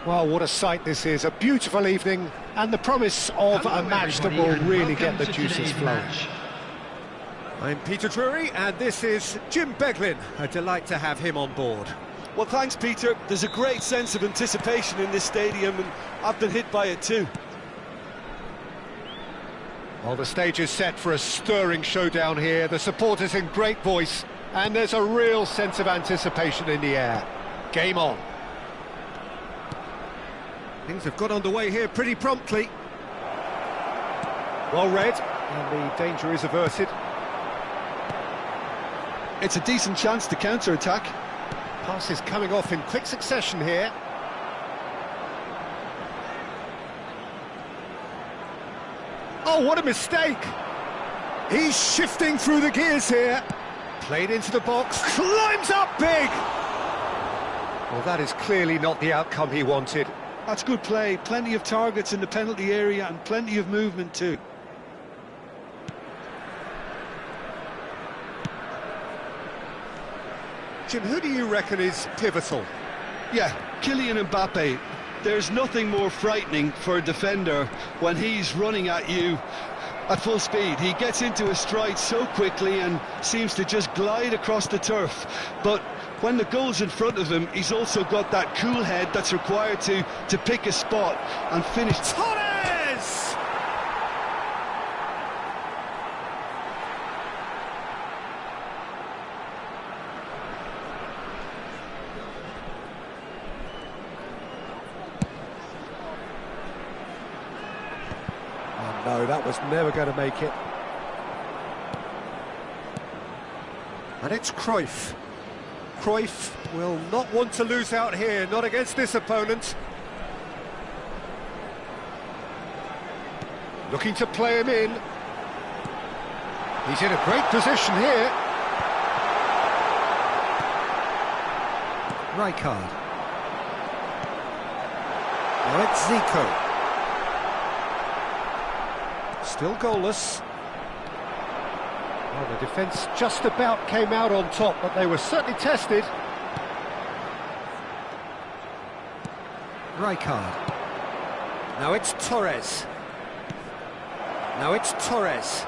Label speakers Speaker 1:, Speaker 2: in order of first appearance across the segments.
Speaker 1: Well, what a sight this is, a beautiful evening, and the promise of a match that will really get the juices flowing. I'm Peter Drury, and this is Jim Beglin. A delight to have him on board.
Speaker 2: Well, thanks, Peter. There's a great sense of anticipation in this stadium, and I've been hit by it too.
Speaker 1: Well, the stage is set for a stirring showdown here. The supporters in great voice, and there's a real sense of anticipation in the air. Game on. Things have got underway here pretty promptly. Well read, and the danger is averted.
Speaker 2: It's a decent chance to counter-attack.
Speaker 1: Passes coming off in quick succession here. Oh, what a mistake! He's shifting through the gears here. Played into the box, climbs up big! Well, that is clearly not the outcome he wanted.
Speaker 2: That's good play, plenty of targets in the penalty area and plenty of movement too.
Speaker 1: Jim, who do you reckon is pivotal?
Speaker 2: Yeah, Kylian Mbappe. There's nothing more frightening for a defender when he's running at you at full speed. He gets into a stride so quickly and seems to just glide across the turf. But when the goal's in front of him, he's also got that cool head that's required to pick a spot and finish.
Speaker 1: Torres! Oh no, that was never going to make it. And it's Cruyff. Cruyff will not want to lose out here, not against this opponent. Looking to play him in. He's in a great position here. Rijkaard. Now it's Zico. Still goalless. Well, the defence just about came out on top, but they were certainly tested. Rijkaard. Now it's Torres. Now it's Torres.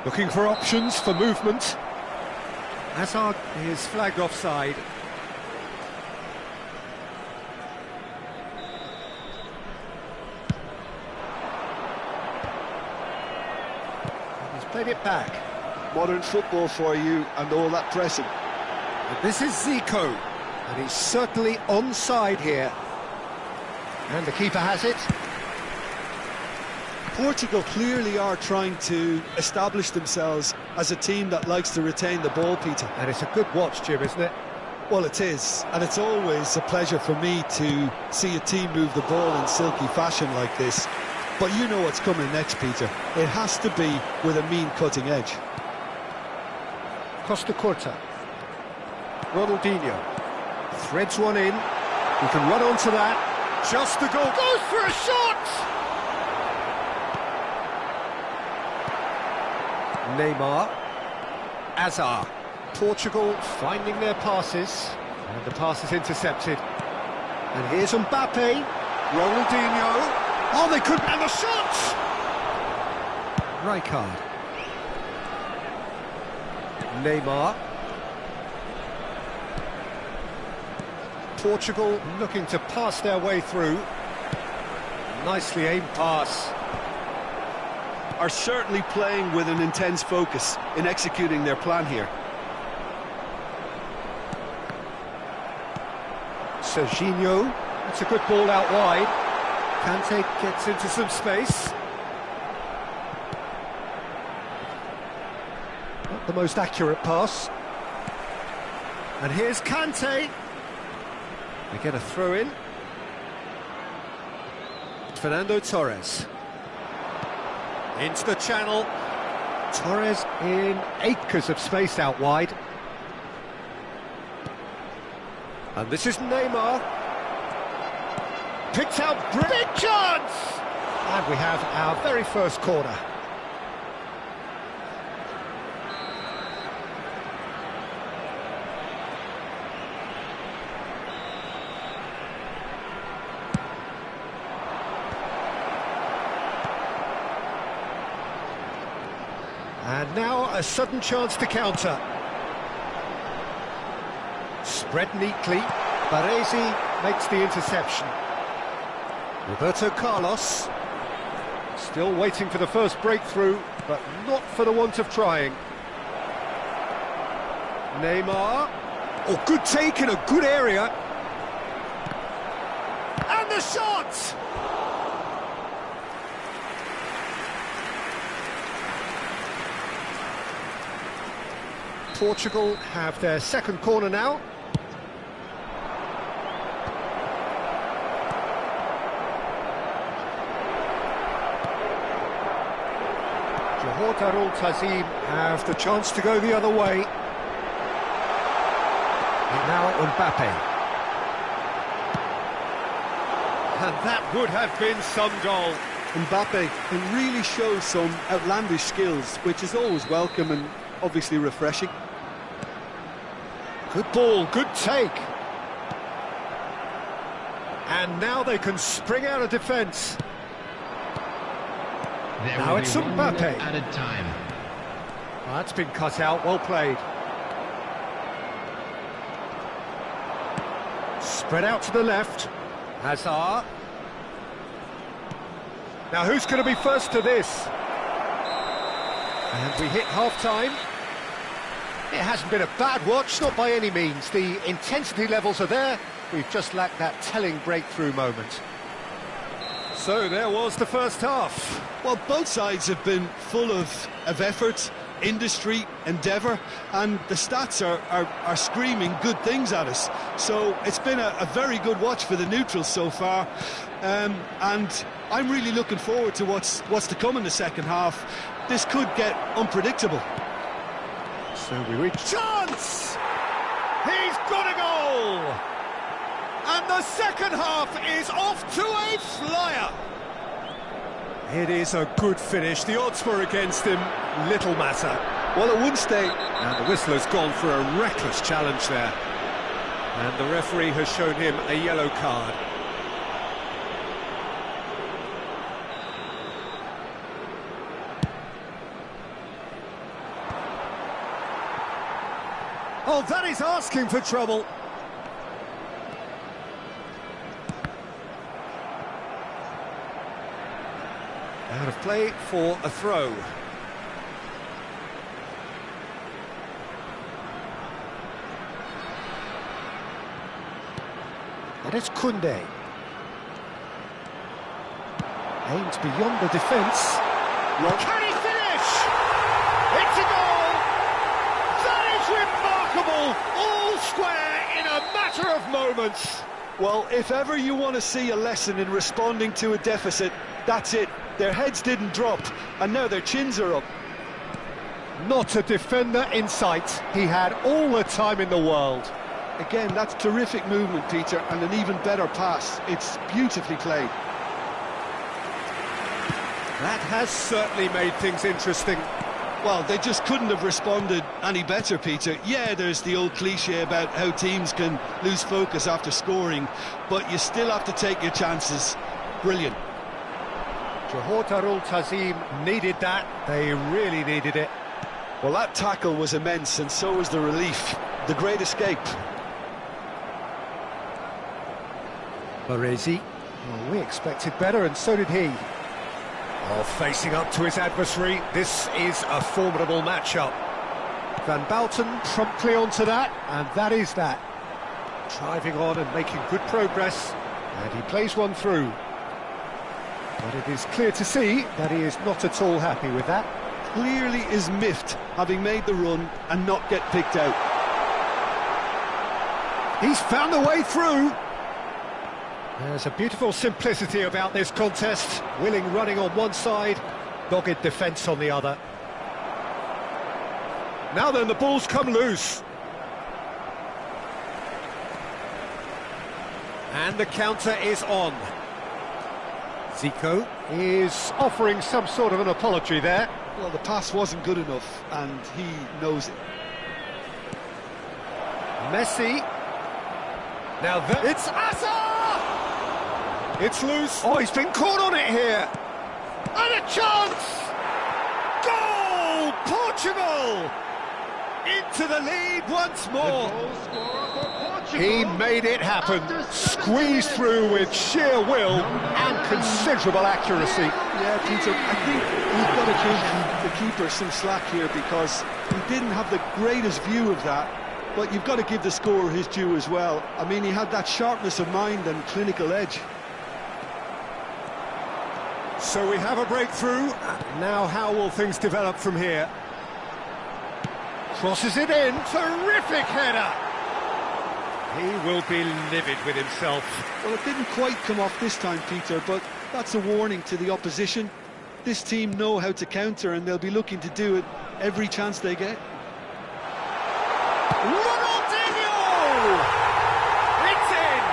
Speaker 1: Looking for options for movement. Hazard is flagged offside. He's played it back.
Speaker 2: Modern football for you and all that pressing.
Speaker 1: And this is Zico, and he's certainly onside here. And the keeper has it.
Speaker 2: Portugal clearly are trying to establish themselves as a team that likes to retain the ball, Peter.
Speaker 1: And it's a good watch, Jim, isn't it?
Speaker 2: Well, it is, and it's always a pleasure for me to see a team move the ball in silky fashion like this. But you know what's coming next, Peter. It has to be with a mean cutting edge.
Speaker 1: Costa Curta. Ronaldinho threads one in. He can run onto that. Just the goal. Goes for a shot! Neymar. Hazard. Portugal finding their passes. And the pass is intercepted. And here's Mbappe. Ronaldinho. Oh, they could... And the shot! Rijkaard. Neymar. Portugal looking to pass their way through. Nicely aimed pass.
Speaker 2: Are certainly playing with an intense focus in executing their plan here.
Speaker 1: Serginho. That's a good ball out wide. Kante gets into some space. Not the most accurate pass. And here's Kante. They get a throw in. Fernando Torres. Into the channel. Torres in acres of space out wide. And this is Neymar. Picked out, big chance! And we have our very first corner. And now a sudden chance to counter. Spread neatly. Baresi makes the interception. Roberto Carlos. Still waiting for the first breakthrough, but not for the want of trying. Neymar. Oh, good take in a good area. And the shot! Portugal have their second corner now. Johor Darul Tazim have the chance to go the other way. And now Mbappe. And that would have been some goal.
Speaker 2: Mbappe can really show some outlandish skills, which is always welcome and obviously refreshing.
Speaker 1: Good ball, good take. And now they can spring out of defence. Now it's Mbappe.
Speaker 3: Added time.
Speaker 1: Oh, that's been cut out, well played. Spread out to the left. Hazard. Now who's going to be first to this? And we hit half-time. It hasn't been a bad watch, not by any means. The intensity levels are there. We've just lacked that telling breakthrough moment. So there was the first half.
Speaker 2: Well, both sides have been full of effort, industry, endeavour, and the stats are screaming good things at us. So it's been a very good watch for the neutrals so far, and I'm really looking forward to what's to come in the second half. This could get unpredictable.
Speaker 1: So we reach chance! He's got a goal! And the second half is off to a flyer! It is a good finish. The odds were against him. Little matter.
Speaker 2: Well, at one stage...
Speaker 1: And the whistle has gone for a reckless challenge there. And the referee has shown him a yellow card. Oh, that is asking for trouble. Out of play for a throw. And it's Koundé. Aimed beyond the defence. Can he finish? It's a goal! That is remarkable! All square in a matter of moments.
Speaker 2: Well, if ever you want to see a lesson in responding to a deficit, that's it. Their heads didn't drop, and now their chins are up.
Speaker 1: Not a defender in sight. He had all the time in the world.
Speaker 2: Again, that's terrific movement, Peter, and an even better pass. It's beautifully played.
Speaker 1: That has certainly made things interesting.
Speaker 2: Well, they just couldn't have responded any better, Peter. Yeah, there's the old cliche about how teams can lose focus after scoring, but you still have to take your chances. Brilliant.
Speaker 1: Johor Darul Tazim needed that. They really needed it.
Speaker 2: Well, that tackle was immense, and so was the relief. The great escape.
Speaker 1: Baresi. Well, we expected better, and so did he. Oh, facing up to his adversary, this is a formidable matchup. Van Bouten promptly onto that, and that is that. Driving on and making good progress, and he plays one through. But it is clear to see that he is not at all happy with that.
Speaker 2: Clearly is miffed, having made the run and not get picked out.
Speaker 1: He's found a way through. There's a beautiful simplicity about this contest. Willing running on one side, dogged defence on the other. Now then, the ball's come loose. And the counter is on. Zico is offering some sort of an apology there.
Speaker 2: Well, the pass wasn't good enough, and he knows it.
Speaker 1: Messi. Now it's Asa! It's loose. Oh, he's been caught on it here. And a chance! Goal! Portugal! Into the lead once more. He made it happen, squeezed through with sheer will and considerable accuracy.
Speaker 2: Yeah, Peter, I think we've got to give the keeper some slack here because he didn't have the greatest view of that, but you've got to give the scorer his due as well. I mean, he had that sharpness of mind and clinical edge.
Speaker 1: So we have a breakthrough. Now how will things develop from here? Crosses it in, terrific header! He will be livid with himself.
Speaker 2: Well, it didn't quite come off this time, Peter, but that's a warning to the opposition. This team know how to counter and they'll be looking to do it every chance they get.
Speaker 1: Ronaldinho! It's in!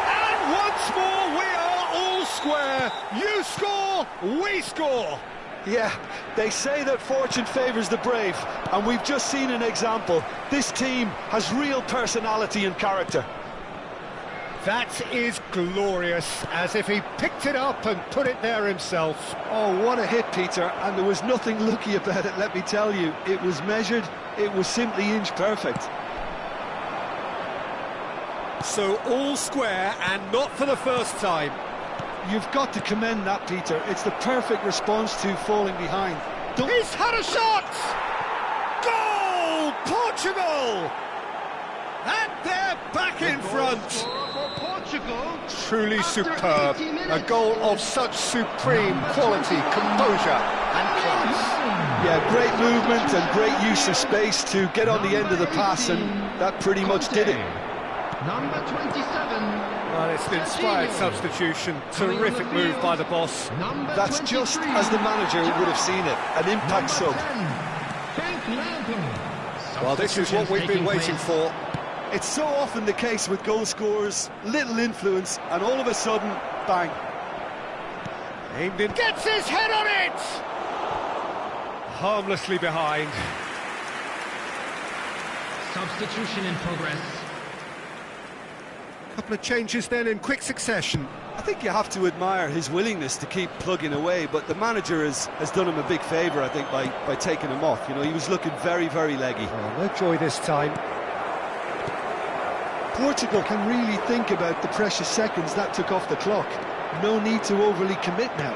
Speaker 1: And once more we are all square. You score, we score.
Speaker 2: Yeah, they say that fortune favours the brave, and we've just seen an example. This team has real personality and character.
Speaker 1: That is glorious, as if he picked it up and put it there himself.
Speaker 2: Oh, what a hit, Peter, and there was nothing lucky about it, let me tell you. It was measured, it was simply inch perfect.
Speaker 1: So all square, and not for the first time.
Speaker 2: You've got to commend that, Peter. It's the perfect response to falling behind.
Speaker 1: He's had a shot! Goal! Portugal! And they're back in front. Truly superb. A goal of such supreme quality, composure and class.
Speaker 2: Yeah, great movement and great use of space to get on the end of the pass, and that pretty much did it.
Speaker 3: Number 27.
Speaker 1: Well, it's an inspired substitution. Terrific move by the boss.
Speaker 2: That's just as the manager would have seen it. An impact sub.
Speaker 1: Well, this is what we've been waiting for.
Speaker 2: It's so often the case with goal scorers. Little influence, and all of a sudden, bang.
Speaker 1: Aimed in. Gets his head on it! Harmlessly behind.
Speaker 3: Substitution in progress.
Speaker 1: Couple of changes then in quick succession.
Speaker 2: I think you have to admire his willingness to keep plugging away, but the manager has done him a big favour, I think, by taking him off. You know, he was looking very, very leggy.
Speaker 1: Oh, no joy this time.
Speaker 2: Portugal can really think about the precious seconds that took off the clock. No need to overly commit now.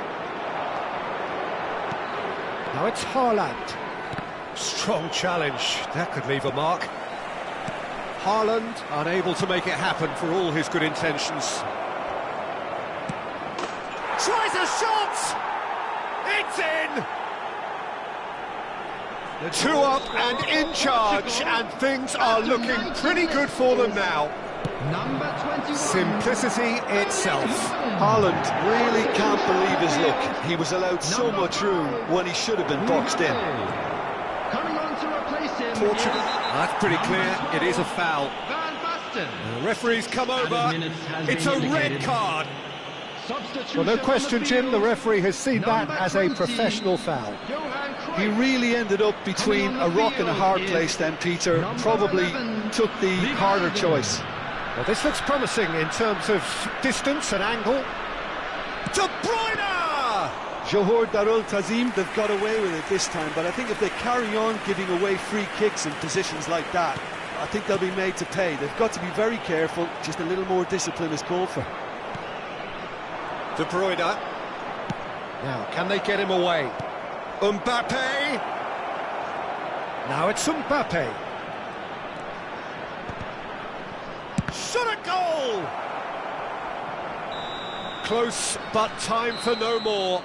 Speaker 1: Now it's Haaland. Strong challenge. That could leave a mark. Haaland unable to make it happen for all his good intentions. Tries a shot! It's in! The two up and in charge, and things are looking pretty good for them now.
Speaker 3: Number 21.
Speaker 1: Simplicity itself.
Speaker 2: Haaland really can't believe his luck. He was allowed so much room when he should have been boxed in.
Speaker 3: Coming on to replace him.
Speaker 1: Portugal. That's pretty clear. It is a foul.
Speaker 3: Van Basten.
Speaker 1: The referee's come over. It's a red card.
Speaker 3: Substitution.
Speaker 1: Well, no question, Jim, the referee has seen that as a professional foul.
Speaker 2: He really ended up between a rock and a hard place then, Peter. Probably took the harder choice.
Speaker 1: Well, this looks promising in terms of distance and angle. De Bruyne!
Speaker 2: Johor Darul Tazim, they've got away with it this time, but I think if they carry on giving away free kicks in positions like that, I think they'll be made to pay. They've got to be very careful. Just a little more discipline is called for.
Speaker 1: De Bruyne. Now, can they get him away? Mbappe. Now it's Mbappe. Shot a goal! Close, but time for no more.